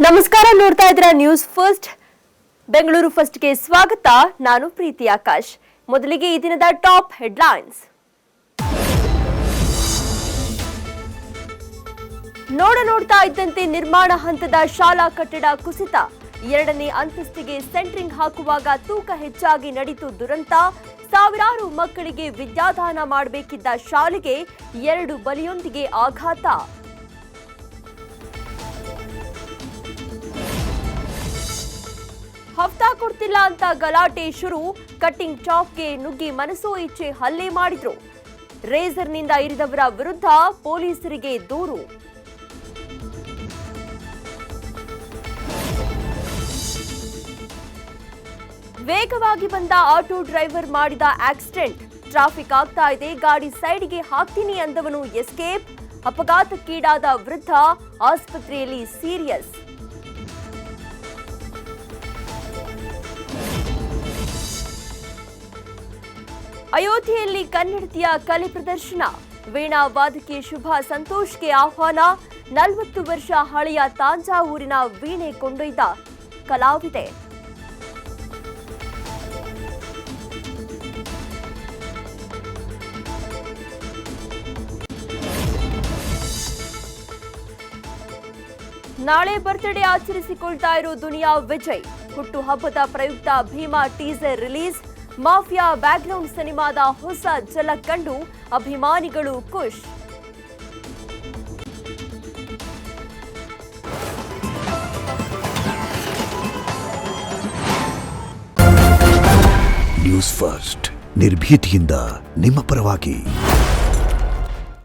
ನಮಸ್ಕಾರ, ನೋಡ್ತಾ ಇದ್ದೀರಾ ನ್ಯೂಸ್ ಫಸ್ಟ್ ಬೆಂಗಳೂರು ಫಸ್ಟ್ಗೆ ಸ್ವಾಗತ. ನಾನು ಪ್ರೀತಿ ಆಕಾಶ್. ಮೊದಲಿಗೆ ಈ ದಿನದ ಟಾಪ್ ಹೆಡ್ಲೈನ್ಸ್. ನೋಡ್ತಾ ಇದ್ದಂತೆ ನಿರ್ಮಾಣ ಹಂತದ ಶಾಲಾ ಕಟ್ಟಡ ಕುಸಿತ. 2ನೇ ಅಂತಸ್ತಿಗೆ ಸೆಂಟ್ರಿಂಗ್ ಹಾಕುವಾಗ ತೂಕ ಹೆಚ್ಚಾಗಿ ನಡೆಯಿತು ದುರಂತ. ಸಾವಿರಾರು ಮಕ್ಕಳಿಗೆ ವಿದ್ಯಾದಾನ ಮಾಡಬೇಕಿದ್ದ ಶಾಲೆಗೆ 2 ಬಲಿಯೊಂದಿಗೆ ಆಘಾತ. ಹಫ್ತಾ ಕೊಡ್ತಿಲ್ಲ ಅಂತ ಗಲಾಟೆ ಶುರು. ಕಟ್ಟಿಂಗ್ ಚಾಪ್ಗೆ ನುಗ್ಗಿ ಮನಸೋ ಇಚ್ಛೆ ಹಲ್ಲೆ ಮಾಡಿದ್ರು. ರೇಸರ್ನಿಂದ ಇರಿದವರ ವಿರುದ್ಧ ಪೊಲೀಸರಿಗೆ ದೂರು. ವೇಗವಾಗಿ ಬಂದ ಆಟೋ ಡ್ರೈವರ್ ಮಾಡಿದ ಆಕ್ಸಿಡೆಂಟ್. ಟ್ರಾಫಿಕ್ ಆಗ್ತಾ ಇದೆ, ಗಾಡಿ ಸೈಡ್ಗೆ ಹಾಕ್ತೀನಿ ಅಂದವನು ಎಸ್ಕೇಪ್. ಅಪಘಾತಕ್ಕೀಡಾದ ವೃದ್ಧ ಆಸ್ಪತ್ರೆಯಲ್ಲಿ ಸೀರಿಯಸ್. ಅಯೋಧ್ಯೆಯಲ್ಲಿ ಕನ್ನಡತಿಯ ಕಲೆ ಪ್ರದರ್ಶನ. ವೀಣಾ ವಾದಕಿ ಶುಭಾ ಸಂತೋಷ್ಗೆ ಆಹ್ವಾನ. 40 ವರ್ಷ ಹಳೆಯ ತಾಂಜಾವೂರಿನ ವೀಣೆ ಕೊಂಡೊಯ್ದ ಕಲಾವಿದೆ. ನಾಳೆ ಬರ್ತ್ಡೇ ಆಚರಿಸಿಕೊಳ್ತಾ ಇರೋ ದುನಿಯಾ ವಿಜಯ್. ಹುಟ್ಟು ಹಬ್ಬದ ಪ್ರಯುಕ್ತ Bheema teaser release. Mafia background ಸಿನಿಮಾದ ಹೊಸ ಝಲಕ್ ಕಂಡು ಅಭಿಮಾನಿಗಳು ಖುಷ್. ನ್ಯೂಸ್ ಫಸ್ಟ್, ನಿರ್ಭೀತಿಯಿಂದ ನಿಮ್ಮ ಪರವಾಗಿ.